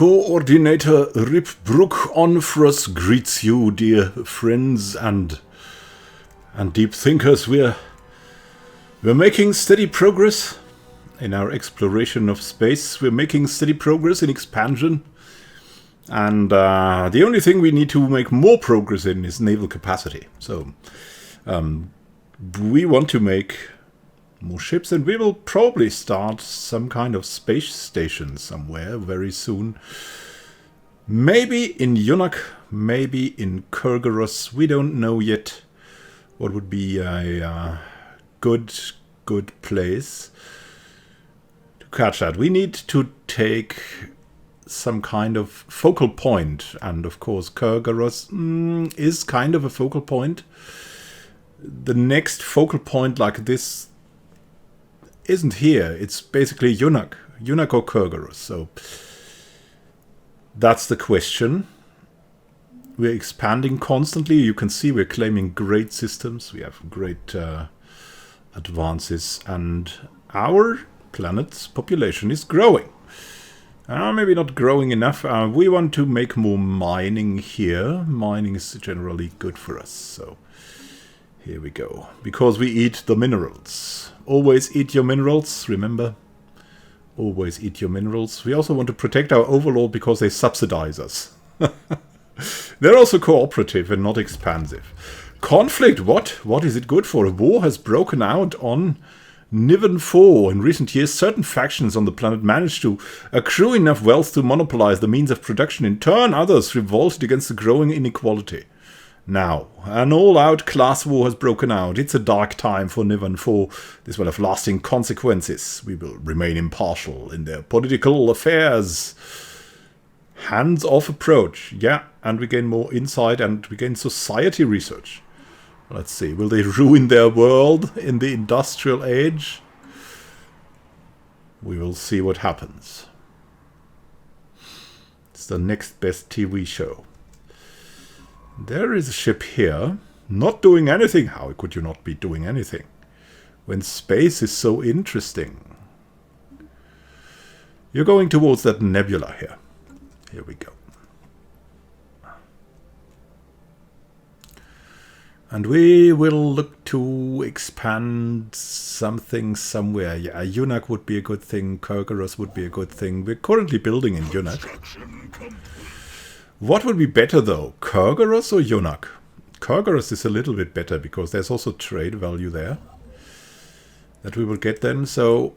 Coordinator Rip Brook Onfros greets you, dear friends and deep thinkers. We're making steady progress in our exploration of space. We're making steady progress in expansion. And the only thing we need to make more progress in is naval capacity. So we want to make more ships, and we will probably start some kind of space station somewhere very soon. Maybe in Yunak, maybe in Kurgaros. We don't know yet what would be a good place to catch that. We need to take some kind of focal point, and of course Kurgaros is kind of a focal point. The next focal point like this isn't here. It's basically Yunak or Kurgaros. So that's the question. We're expanding constantly. You can see we're claiming great systems. We have great advances, and our planet's population is growing. Maybe not growing enough. We want to make more mining here. Mining is generally good for us. So here we go. Because we eat the minerals. Always eat your minerals, remember? Always eat your minerals. We also want to protect our overlord because they subsidize us. They're also cooperative and not expansive. Conflict, what? What is it good for? A war has broken out on Niven 4. In recent years, certain factions on the planet managed to accrue enough wealth to monopolize the means of production. In turn, others revolted against the growing inequality. Now, an all-out class war has broken out. It's a dark time for Niven 4. This will have lasting consequences. We will remain impartial in their political affairs. Hands-off approach. Yeah, and we gain more insight and we gain society research. Let's see, will they ruin their world in the industrial age? We will see what happens. It's the next best TV show. There is a ship here, not doing anything. How could you not be doing anything when space is so interesting? You're going towards that nebula here. Here we go. And we will look to expand something somewhere. Yeah, Yunak would be a good thing. Kurgaros would be a good thing. We're currently building in Yunak. What would be better though? Kurgaros or Yunak? Kurgaros is a little bit better because there's also trade value there that we will get then. So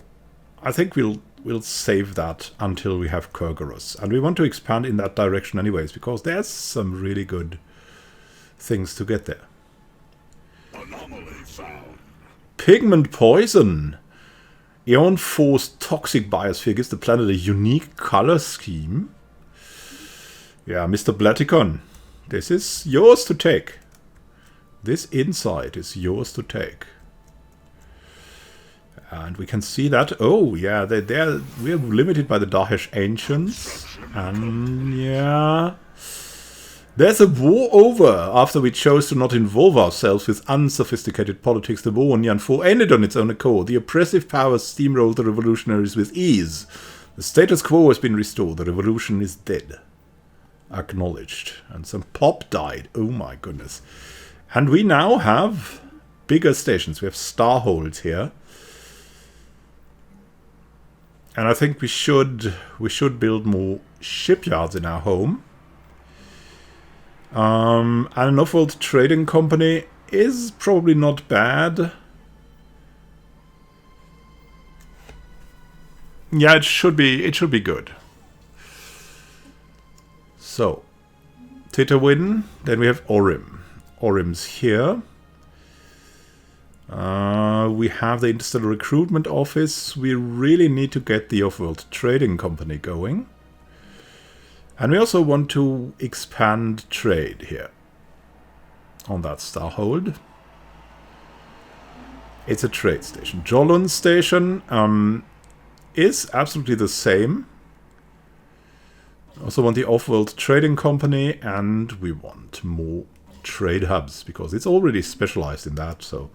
I think we'll save that until we have Kurgaros. And we want to expand in that direction anyways because there's some really good things to get there. Anomaly found. Pigment poison. Eon Force toxic biosphere gives the planet a unique color scheme. Yeah, Mr. Blaticon, this is yours to take. This insight is yours to take. And we can see that, oh yeah, we're limited by the Dahesh Ancients. And yeah, there's a war over after we chose to not involve ourselves with unsophisticated politics. The war on Yan 4 ended on its own accord. The oppressive powers steamrolled the revolutionaries with ease. The status quo has been restored. The revolution is dead. Acknowledged. And some pop died. Oh my goodness. And we now have bigger stations. We have starholds here. And I think we should build more shipyards in our home. And an off-world trading company is probably not bad. Yeah, it should be good. So, Titawin, then we have Orim. Orim's here. We have the Interstellar Recruitment Office. We really need to get the off-world trading company going. And we also want to expand trade here. On that starhold. It's a trade station. Jolun Station is absolutely the same. Also want the off-world trading company, and we want more trade hubs because it's already specialized in that. So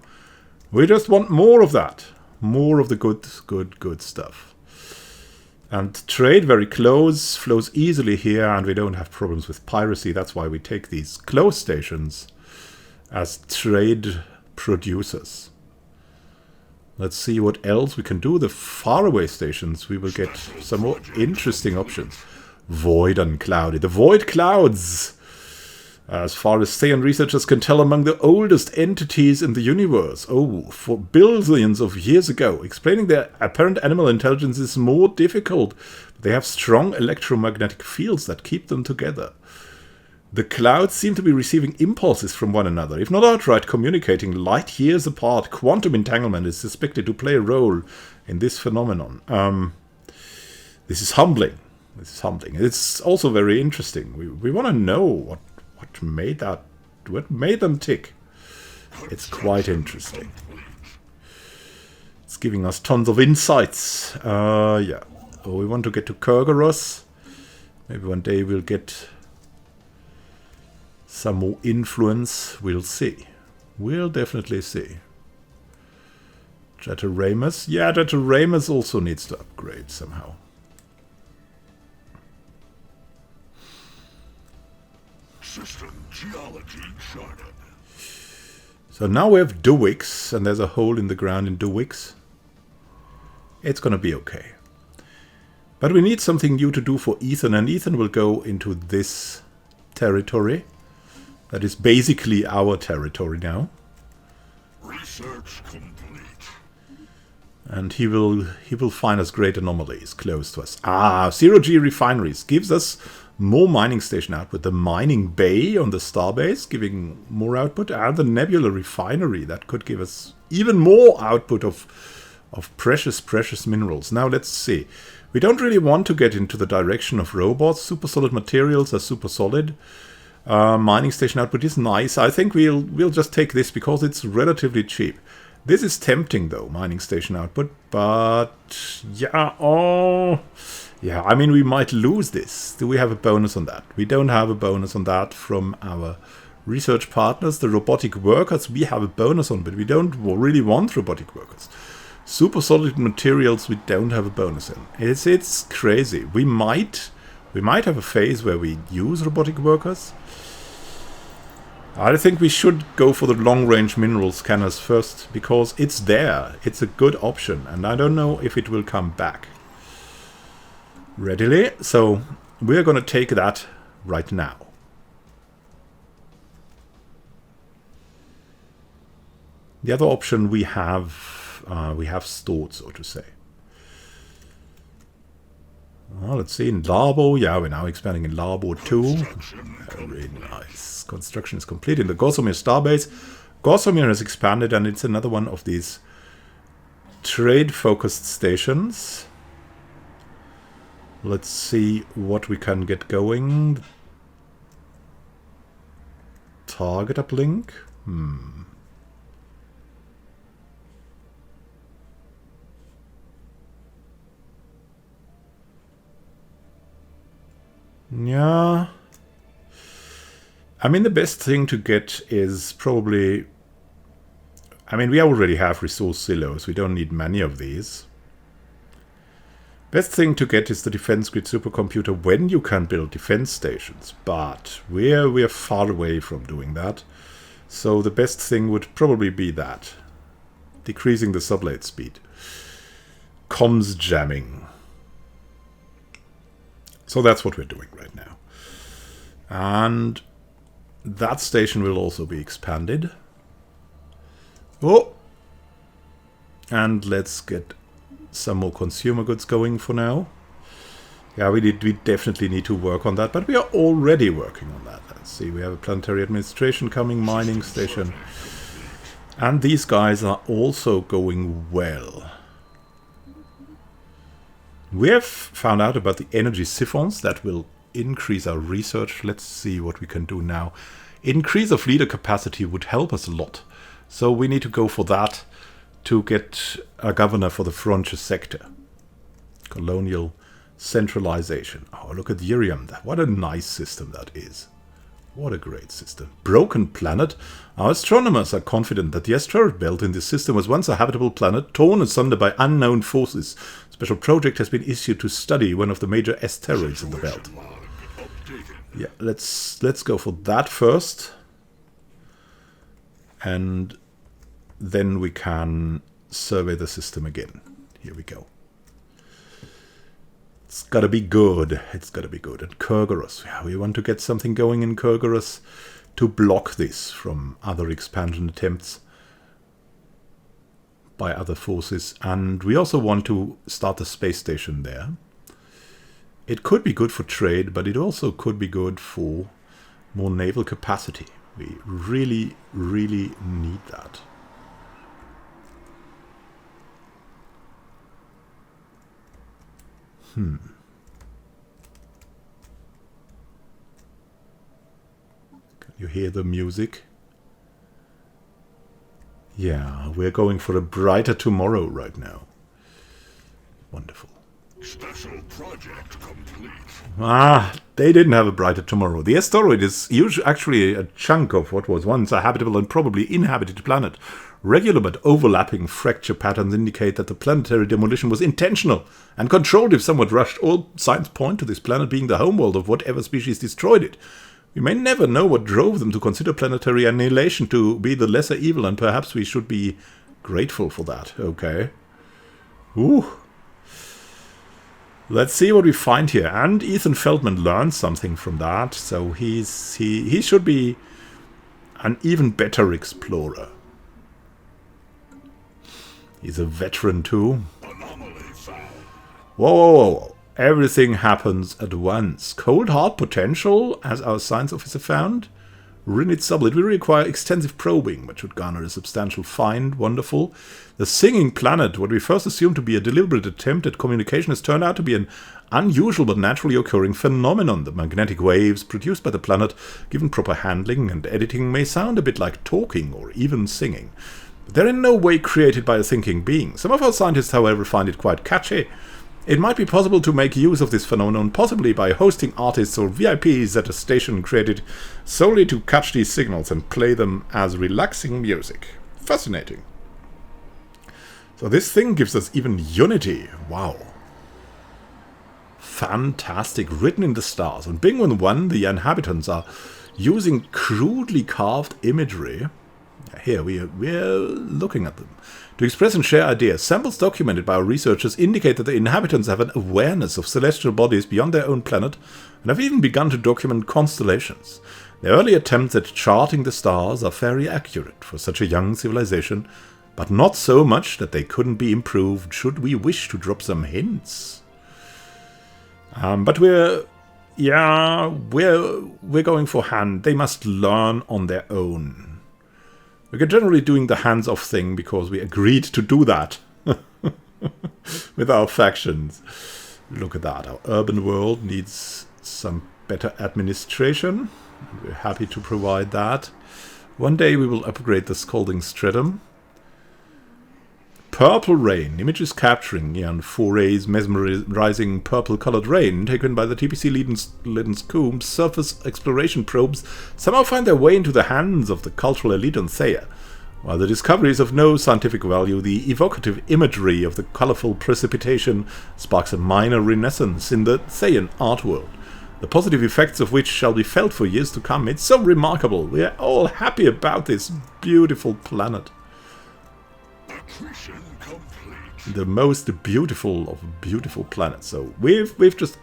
we just want more of that, more of the good stuff. And trade very close, flows easily here, and we don't have problems with piracy. That's why we take these close stations as trade producers. Let's see what else we can do. The faraway stations, we will get some more interesting options. Void unclouded. The void clouds, as far as Theian researchers can tell, among the oldest entities in the universe. Oh, for billions of years ago. Explaining their apparent animal intelligence is more difficult. They have strong electromagnetic fields that keep them together. The clouds seem to be receiving impulses from one another, if not outright communicating light years apart. Quantum entanglement is suspected to play a role in this phenomenon. This is humbling. This is humbling. It's also very interesting. We want to know what made them tick. It's quite interesting. It's giving us tons of insights. Yeah. Oh, we want to get to Kurgaros. Maybe one day we'll get some more influence. We'll see. We'll definitely see. Jataramus. Yeah, Jataramus also needs to upgrade somehow. System geology charted. So now we have Dewix, and there's a hole in the ground in Dewix. It's gonna be okay. But we need something new to do for Ethan, and Ethan will go into this territory. That is basically our territory now. Research complete. And he will find us great anomalies close to us. Ah, zero-G refineries gives us more mining station output. The mining bay on the starbase giving more output, and the nebula refinery that could give us even more output of precious minerals. Now let's see. We don't really want to get into the direction of robots. Super solid materials are super solid. Mining station output is nice. I think we'll just take this because it's relatively cheap. This is tempting though, mining station output, but yeah, yeah, I mean we might lose this. Do we have a bonus on that? We don't have a bonus on that from our research partners. The robotic workers we have a bonus on, but we don't really want robotic workers. Super solid materials we don't have a bonus in. It's crazy. We might have a phase where we use robotic workers. I think we should go for the long-range mineral scanners first, because it's there. It's a good option, and I don't know if it will come back readily. So we're going to take that right now. The other option we have stored, so to say. Well, let's see, in Labo, yeah, we're now expanding in Labo too. Very nice. Construction is complete in the Gossamer starbase. Gossamer has expanded, and it's another one of these trade-focused stations. Let's see what we can get going. Target uplink. Yeah. I mean, the best thing to get is probably... I mean, we already have resource silos. We don't need many of these. Best thing to get is the defense grid supercomputer when you can build defense stations. But we're far away from doing that. So the best thing would probably be that. Decreasing the sublate speed. Comms jamming. So that's what we're doing right now. And that station will also be expanded. Oh! And let's get some more consumer goods going for now. Yeah, we definitely need to work on that, but we are already working on that. Let's see, we have a planetary administration coming, mining station. And these guys are also going well. We have found out about the energy siphons that will increase our research. Let's see what we can do now. Increase of leader capacity would help us a lot. So we need to go for that to get a governor for the frontier sector. Colonial centralization. Oh, look at Urium. What a nice system that is. What a great system. Broken planet. Our astronomers are confident that the asteroid belt in this system was once a habitable planet, torn asunder by unknown forces. A special project has been issued to study one of the major asteroids in the belt. Yeah, let's go for that first. And then we can survey the system again. Here we go. It's gotta be good. It's gotta be good. And Kurgoros. Yeah, we want to get something going in Kurgoros to block this from other expansion attempts by other forces. And we also want to start a space station there. It could be good for trade, but it also could be good for more naval capacity. We really, really need that. Can you hear the music? Yeah, we're going for a brighter tomorrow right now. Wonderful. Special project complete. Ah, they didn't have a brighter tomorrow. The asteroid is actually a chunk of what was once a habitable and probably inhabited planet. Regular but overlapping fracture patterns indicate that the planetary demolition was intentional and controlled if somewhat rushed. All signs point to this planet being the homeworld of whatever species destroyed it. We may never know what drove them to consider planetary annihilation to be the lesser evil, and perhaps we should be grateful for that. Okay. Ooh. Let's see what we find here. And Ethan Feldman learned something from that, so he should be an even better explorer. He's a veteran too. Whoa, whoa, whoa. Everything happens at once. Cold heart potential, as our science officer found. Rinit sublet will require extensive probing, but should garner a substantial find. Wonderful. The singing planet, what we first assumed to be a deliberate attempt at communication, has turned out to be an unusual but naturally occurring phenomenon. The magnetic waves produced by the planet, given proper handling and editing, may sound a bit like talking or even singing. But they're in no way created by a thinking being. Some of our scientists, however, find it quite catchy. It might be possible to make use of this phenomenon, possibly by hosting artists or VIPs at a station created solely to catch these signals and play them as relaxing music. Fascinating. So this thing gives us even unity. Wow. Fantastic. Written in the stars. On Bingwin 1, the inhabitants are using crudely carved imagery. Here, we're looking at them. To express and share ideas, samples documented by our researchers indicate that the inhabitants have an awareness of celestial bodies beyond their own planet and have even begun to document constellations. Their early attempts at charting the stars are very accurate for such a young civilization, but not so much that they couldn't be improved should we wish to drop some hints. But we're going for hand. They must learn on their own. We're generally doing the hands-off thing because we agreed to do that with our factions. Look at that. Our urban world needs some better administration. We're happy to provide that. One day we will upgrade the Scalding Stratum. Purple rain. Images capturing Eon 4A's mesmerizing purple-colored rain taken by the TPC Liden's Coombs surface exploration probes somehow find their way into the hands of the cultural elite on Theia. While the discovery is of no scientific value, the evocative imagery of the colorful precipitation sparks a minor renaissance in the Theian art world, the positive effects of which shall be felt for years to come. It's so remarkable. We are all happy about this beautiful planet. The most beautiful of beautiful planets. So we've just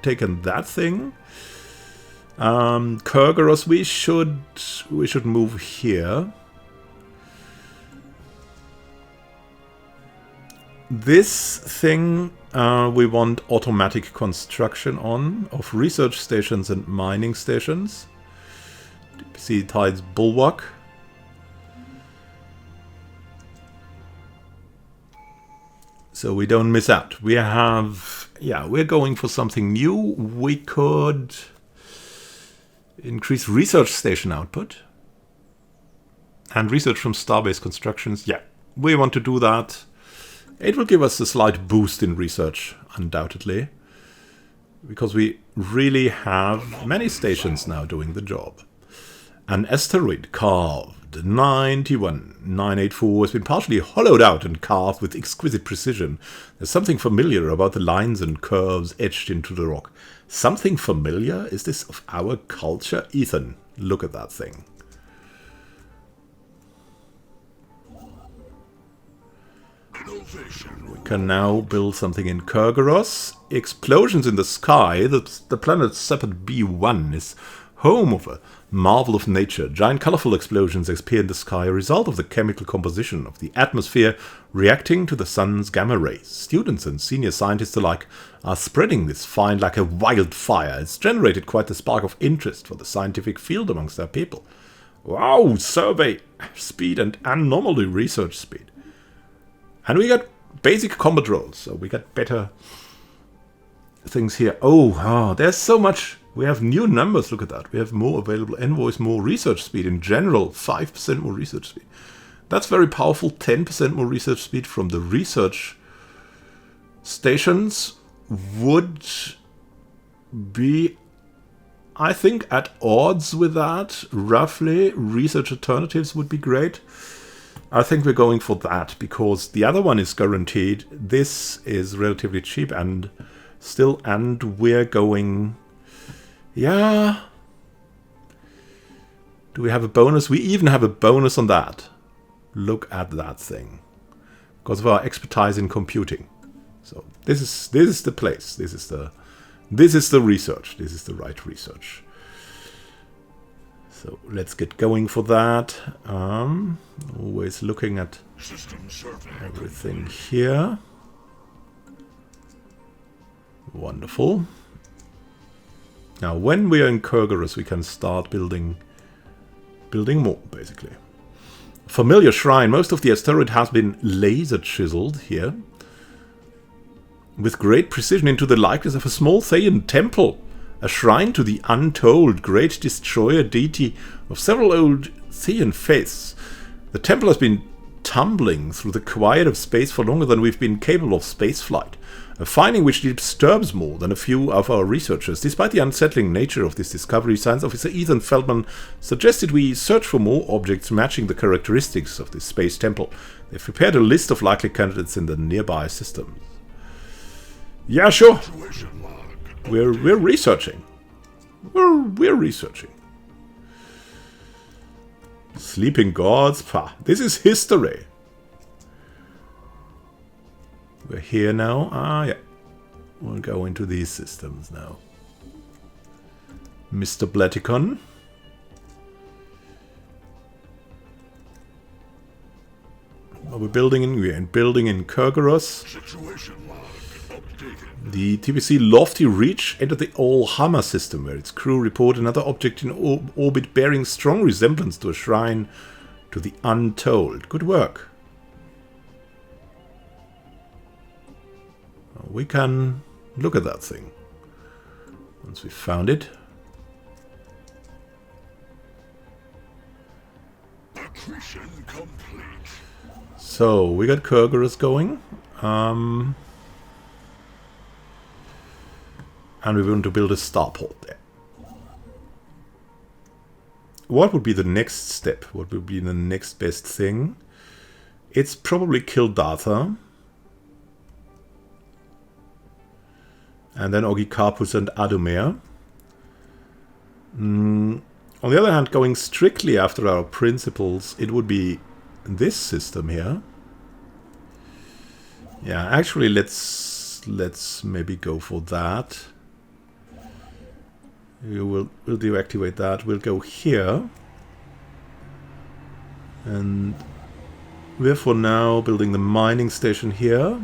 taken that thing. Kurgoros, we should move here. This thing we want automatic construction on of research stations and mining stations. See Tide's Bulwark. So we don't miss out. We have, we're going for something new. We could increase research station output and research from Starbase Constructions. Yeah, we want to do that. It will give us a slight boost in research, undoubtedly, because we really have many stations now doing the job. An asteroid carved 91984 has been partially hollowed out and carved with exquisite precision. There's something familiar about the lines and curves etched into the rock. Something familiar? Is this of our culture? Ethan, look at that thing. We can now build something in Kurgaros. Explosions in the sky. The planet Sepet B1 is home of a marvel of nature. Giant colorful explosions appear in the sky, a result of the chemical composition of the atmosphere reacting to the sun's gamma rays. Students and senior scientists alike are spreading this find like a wildfire. It's generated quite a spark of interest for the scientific field amongst our people. Wow, survey speed and anomaly research speed. And we got basic combat rolls, so we got better things here. Oh, there's so much. We have new numbers, look at that. We have more available envoys, more research speed. In general, 5% more research speed. That's very powerful. 10% more research speed from the research stations would be, I think, at odds with that. Roughly, research alternatives would be great. I think we're going for that because the other one is guaranteed. This is relatively cheap and we're going... Yeah. Do we have a bonus? We even have a bonus on that. Look at that thing. Because of our expertise in computing. So this is the place. This is the research. This is the right research. So let's get going for that. Always looking at everything here. Wonderful. Now, when we are in Kurgaros, we can start building more, basically. Familiar shrine. Most of the asteroid has been laser chiseled here with great precision into the likeness of a small Theian temple. A shrine to the untold great destroyer deity of several old Theian faiths. The temple has been tumbling through the quiet of space for longer than we've been capable of spaceflight. A finding which disturbs more than a few of our researchers. Despite the unsettling nature of this discovery, Science Officer Ethan Feldman suggested we search for more objects matching the characteristics of this space temple. They've prepared a list of likely candidates in the nearby systems. Yeah, sure. We're researching. We're researching. Sleeping gods. Pah. This is history. We're here now. Yeah. We'll go into these systems now. Mr. Blaticon. We're building in Kurgaros. The TBC Lofty Reach entered the All-Hammer system, where its crew reported another object in orbit bearing strong resemblance to a shrine to the untold. Good work. We can look at that thing once we found it. Accretion complete. So we got Kurgaros going. And we want to build a starport there. What would be the next step? What would be the next best thing? It's probably Kildatha. And then Ogikarpus and Adumir. On the other hand, going strictly after our principles, it would be this system here. Yeah, actually, let's maybe go for that. We'll deactivate that. We'll go here. And we're for now building the mining station here.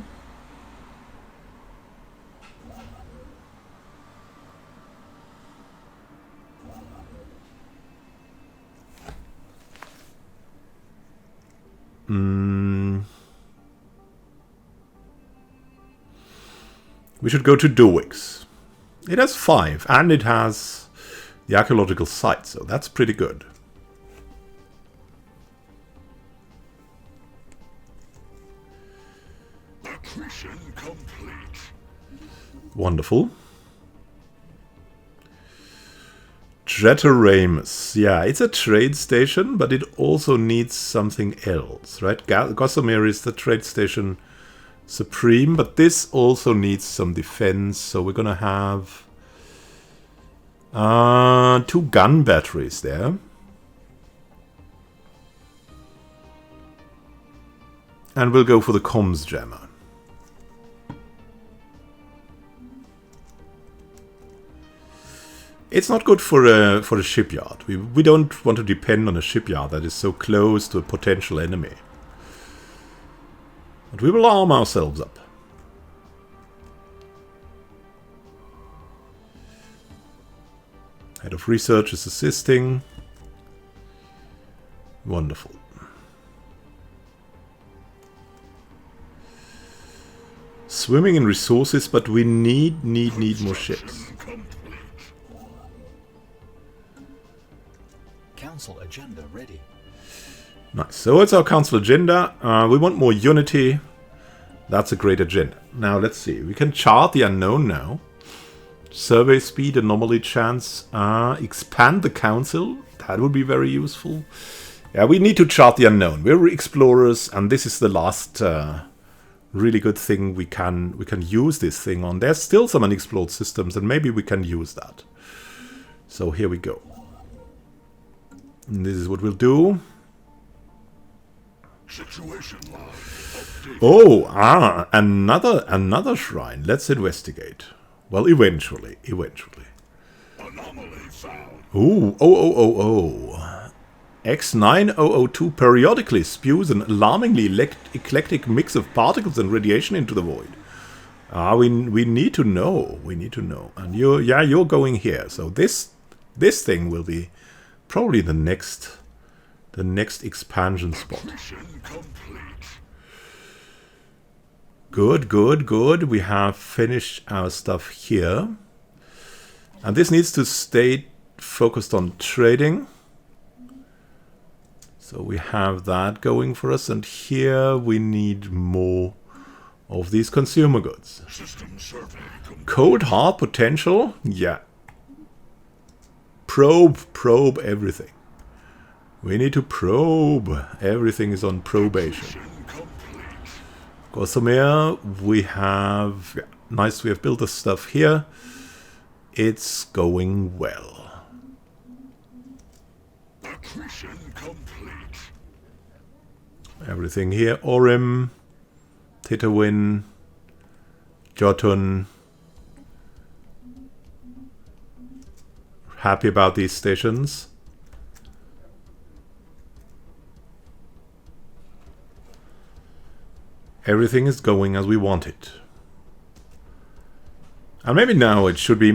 We should go to Dewix. It has 5, and it has the archaeological site, so that's pretty good. Accretion complete. Wonderful. Dreteremus. Yeah, it's a trade station, but it also needs something else, right? Gossamer is the trade station supreme, but this also needs some defense, so we're gonna have 2 gun batteries there. And we'll go for the comms jammer. It's not good for a shipyard. We don't want to depend on a shipyard that is so close to a potential enemy. But we will arm ourselves up. Head of research is assisting. Wonderful. Swimming in resources, but we need more ships. Council agenda ready. Nice. So it's our council agenda. We want more unity. That's a great agenda. Now let's see. We can chart the unknown now. Survey speed, anomaly chance. Expand the council. That would be very useful. Yeah, we need to chart the unknown. We're explorers, and this is the last really good thing we can use this thing on. There's still some unexplored systems, and maybe we can use that. So here we go. And this is what we'll do. Situation log updated. Oh, another shrine. Let's investigate. Well, eventually. Anomaly found. Ooh, oh. X9002 periodically spews an alarmingly eclectic mix of particles and radiation into the void. We need to know. And you're going here. So this thing will be probably the next expansion spot. Mission complete. Good. We have finished our stuff here. And this needs to stay focused on trading. So we have that going for us. And here we need more of these consumer goods. System survey complete. Cold hard potential? Yeah. Probe everything. We need to probe. Everything is on probation. Mission complete. Gossamer, we have... Yeah, nice, we have built the stuff here. It's going well. Accretion complete. Everything here. Orim, Titawin, Jotun. Happy about these stations. Everything is going as we want it. And maybe now it should be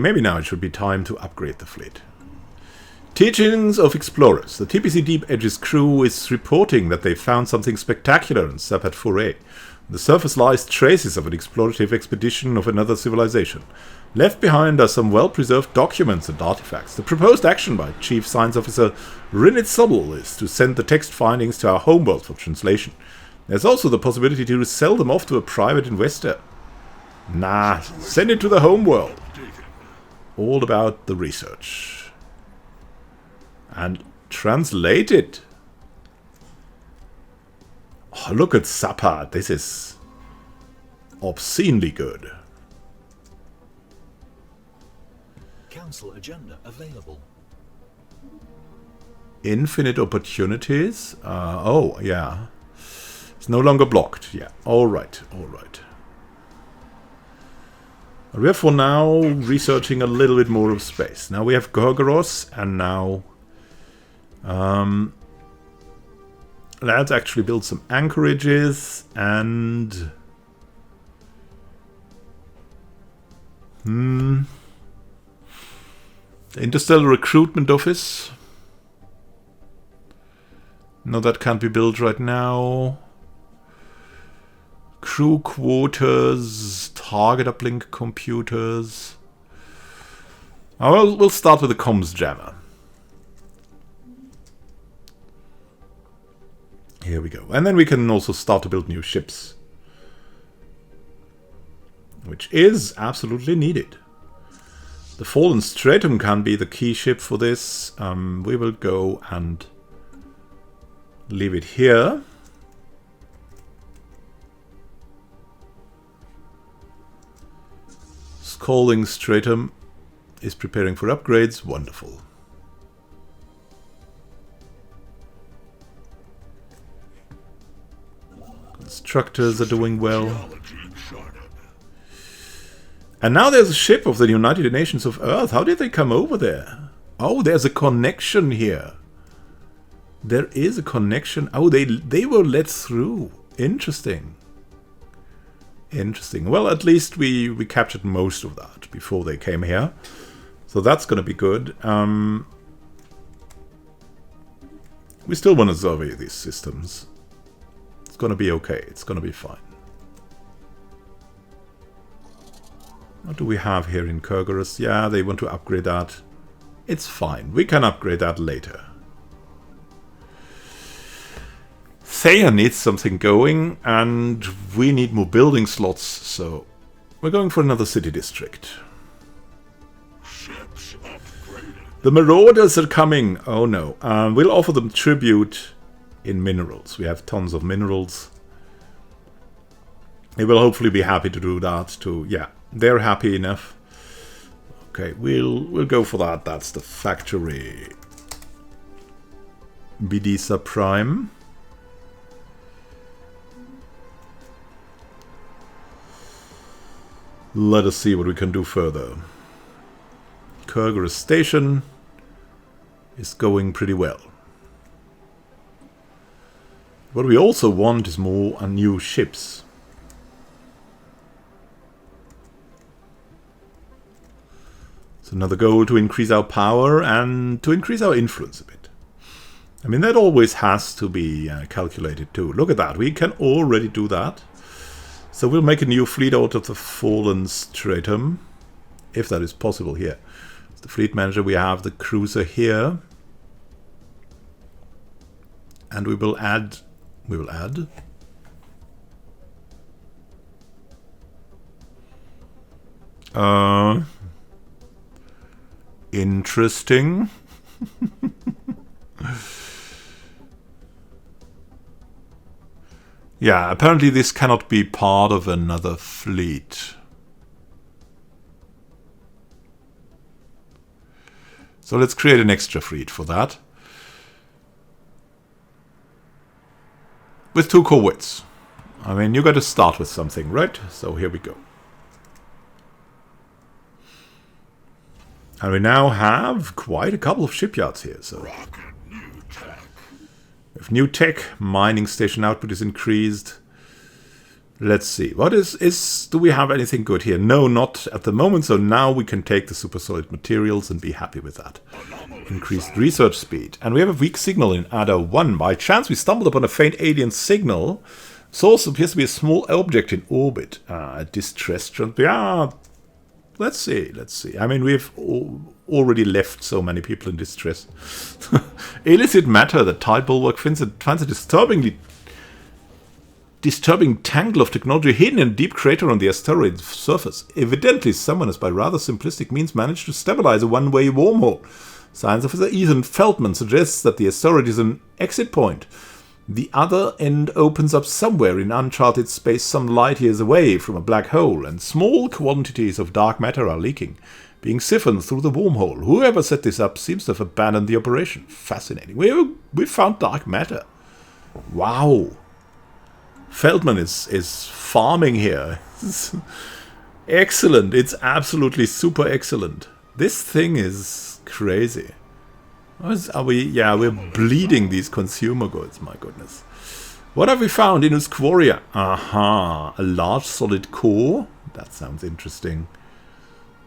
time to upgrade the fleet. Teachings of Explorers. The TPC Deep Edge's crew is reporting that they found something spectacular in Sapat 4A. On the surface lies traces of an explorative expedition of another civilization. Left behind are some well-preserved documents and artifacts. The proposed action by Chief Science Officer Rinit Sobel is to send the text findings to our homeworld for translation. There's also the possibility to sell them off to a private investor. Nah, send it to the homeworld. All about the research. And translate it. Oh, look at Sapat. This is obscenely good. Council agenda available. Infinite opportunities. Oh, yeah. It's no longer blocked. Yeah. All right. We are for now researching a little bit more of space. Now we have Gorgoros, and now let's actually build some anchorages and the Interstellar Recruitment Office. No, that can't be built right now. Crew quarters, target uplink computers. Oh, we'll start with the comms jammer. Here we go. And then we can also start to build new ships. Which is absolutely needed. The Fallen Stratum can be the key ship for this. We will go and leave it here. Scalding Stratum is preparing for upgrades. Wonderful. Constructors are doing well. And now there's a ship of the United Nations of Earth. How did they come over there? Oh, there's a connection here. There is a connection. Oh, they were let through. Interesting. Interesting. Well, at least we captured most of that before they came here. So that's going to be good. We still want to survey these systems. It's going to be okay. It's going to be fine. What do we have here in Kurgarus? Yeah, they want to upgrade that. It's fine. We can upgrade that later. Theia needs something going, and we need more building slots, so we're going for another city district. Ships upgraded. The Marauders are coming. Oh no. We'll offer them tribute in minerals. We have tons of minerals. They will hopefully be happy to do that too. Yeah, they're happy enough. Okay, we'll go for that. That's the factory. Bidisa Prime. Let us see what we can do further. Kurgarus Station is going pretty well. What we also want is more and new ships. It's another goal to increase our power and to increase our influence a bit. I mean, that always has to be calculated too. Look at that. We can already do that. So we'll make a new fleet out of the Fallen Stratum, if that is possible here. As the fleet manager, we have the cruiser here. And we will add... Interesting. Yeah, apparently this cannot be part of another fleet. So let's create an extra fleet for that. With 2 corvettes. I mean, you got to start with something, right? So here we go. And we now have quite a couple of shipyards here. So with new tech, mining station output is increased. Let's see. What do we have anything good here? No, not at the moment. So now we can take the super solid materials and be happy with that. Increased research speed. And we have a weak signal in ADA 1. By chance, we stumbled upon a faint alien signal. Source appears to be a small object in orbit. Distress. Yeah. Let's see. Let's see. I mean, we've already left so many people in distress. Illicit matter. The tide bulwark finds a disturbing tangle of technology hidden in a deep crater on the asteroid's surface. Evidently, someone has by rather simplistic means managed to stabilize a one-way wormhole. Science officer Ethan Feldman suggests that the asteroid is an exit point. The other end opens up somewhere in uncharted space some light years away from a black hole, and small quantities of dark matter are leaking, being siphoned through the wormhole. Whoever set this up seems to have abandoned the operation. Fascinating. We found dark matter. Wow. Feldman is farming here. Excellent. It's absolutely super excellent. This thing is crazy. Yeah, we're bleeding these consumer goods, my goodness. What have we found in Usquaria? Aha, a large solid core. That sounds interesting.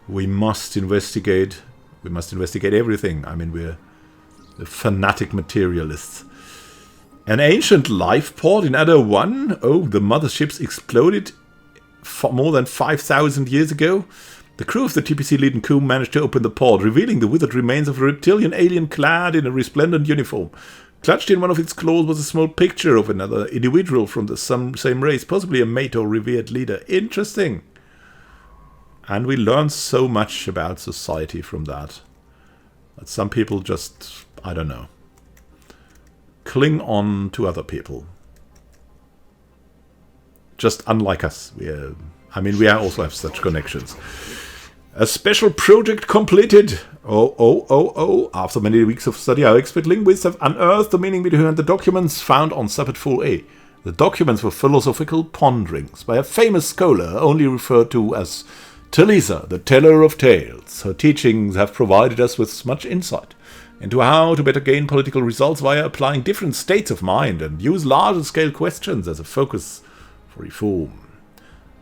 We must investigate. We must investigate everything. I mean, we're the fanatic materialists. An ancient life pod in Ada 1? Oh, the motherships exploded more than 5,000 years ago. The crew of the TPC Leiden Coom managed to open the pod, revealing the withered remains of a reptilian alien clad in a resplendent uniform. Clutched in one of its claws was a small picture of another individual from the same race, possibly a mate or revered leader. Interesting. And we learn so much about society from that. But some people just, I don't know, cling on to other people. Just unlike us. We also have such connections. A special project completed. Oh. After many weeks of study, our expert linguists have unearthed the meaning behind the documents found on Subject 4A. The documents were philosophical ponderings by a famous scholar only referred to as Teresa, the teller of tales. Her teachings have provided us with much insight into how to better gain political results via applying different states of mind and use larger-scale questions as a focus for reform.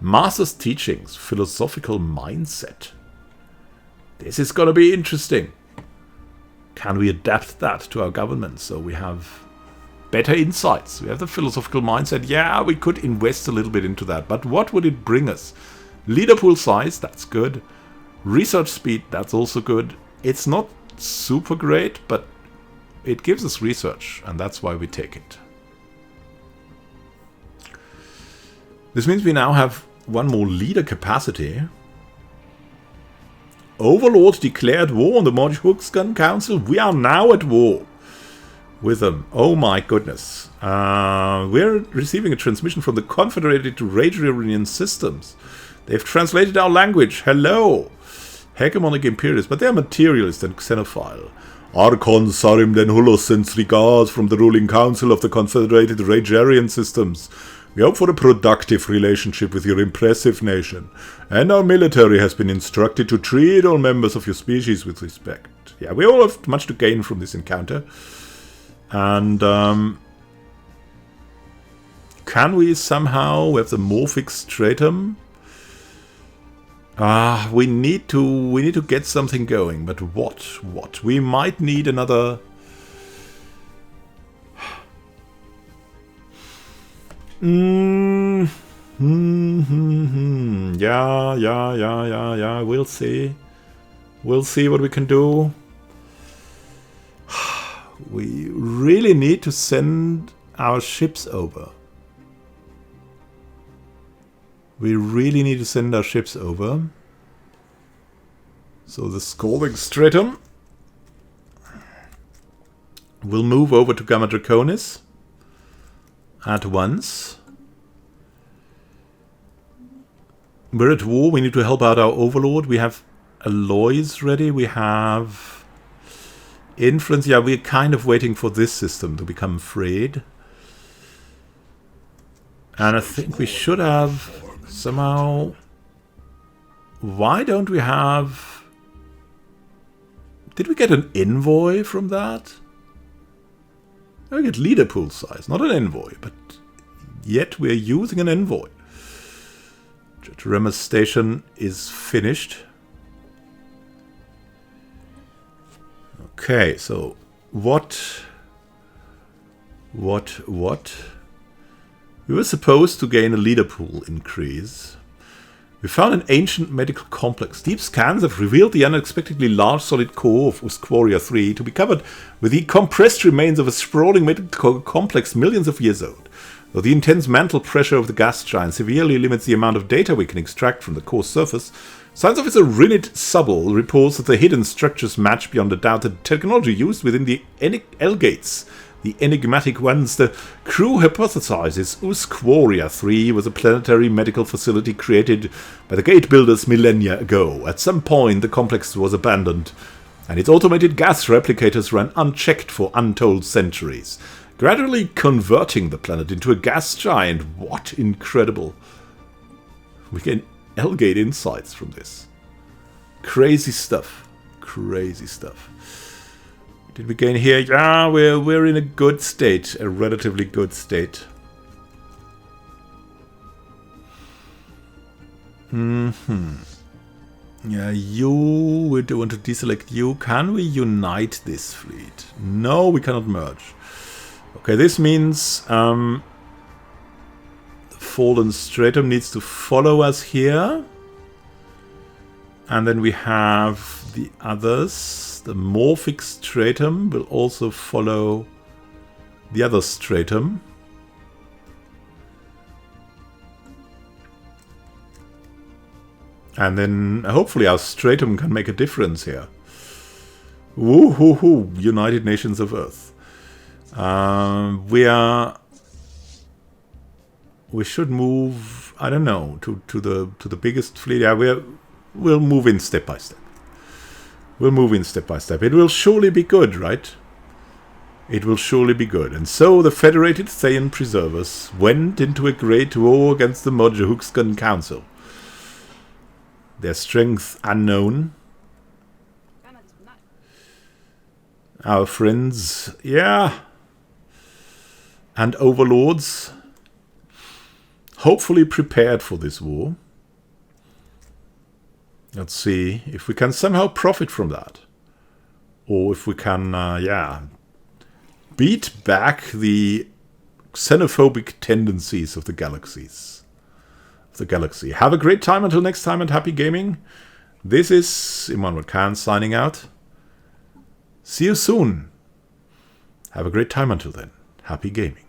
Master's teachings, philosophical mindset. This is going to be interesting. Can we adapt that to our government so we have better insights? We have the philosophical mindset. Yeah, we could invest a little bit into that, but what would it bring us? Leader pool size, that's good. Research speed, that's also good. It's not super great, but it gives us research, and that's why we take it. This means we now have one more leader capacity. Overlord declared war on the Mojuxkan Council. We are now at war with them. Oh my goodness. We're receiving a transmission from the Confederated Radionian Systems. They've translated our language. Hello. Hegemonic Imperialists, but they're Materialist and Xenophile. Archon Sarim Den Hulos sends regards from the ruling council of the Confederated Radionian Systems. We hope for a productive relationship with your impressive nation, and our military has been instructed to treat all members of your species with respect. Yeah, we all have much to gain from this encounter. And can we somehow have the morphic stratum? We need to get something going, but what? We might need another. Yeah. We'll see. We'll see what we can do. We really need to send our ships over. So the Scalding Stratum will move over to Gamma Draconis at once. We're at war. We need to help out our overlord. We have alloys ready. We have influence. Yeah, we're kind of waiting for this system to become freed. And I think we should have somehow... Why don't we have... Did we get an envoy from that? We get leader pool size, not an envoy, but yet we're using an envoy. Remus Station is finished. Okay, so what? We were supposed to gain a leader pool increase. We found an ancient medical complex. Deep scans have revealed the unexpectedly large solid core of Usquaria 3 to be covered with the compressed remains of a sprawling medical complex millions of years old. Though the intense mantle pressure of the gas giant severely limits the amount of data we can extract from the core surface, Science Officer Rinit Subble reports that the hidden structures match beyond a doubt the technology used within the Elgates, the enigmatic ones. The crew hypothesizes Usquaria 3 was a planetary medical facility created by the gate builders millennia ago. At some point, the complex was abandoned, and its automated gas replicators ran unchecked for untold centuries, gradually converting the planet into a gas giant. What incredible! We gain Elgate insights from this. Crazy stuff. Crazy stuff. Did we gain here? Yeah, we're in a good state, a relatively good state. Yeah, we do want to deselect you. Can we unite this fleet? No, we cannot merge. Okay, this means the Fallen Stratum needs to follow us here. And then we have the others. The Morphic Stratum will also follow the other stratum. And then hopefully our stratum can make a difference here. Woo-hoo-hoo, United Nations of Earth. We should move, I don't know, to the biggest fleet. Yeah, we'll move in step by step. We'll move in step by step. It will surely be good, right? It will surely be good. And so the Federated Theian Preservers went into a great war against the Mojohuxcan Council. Their strength unknown. Our friends, yeah, and overlords, hopefully prepared for this war. Let's see if we can somehow profit from that. Or if we can, beat back the xenophobic tendencies of the galaxies. Have a great time until next time and happy gaming. This is Immanuel Khan signing out. See you soon. Have a great time until then. Happy gaming.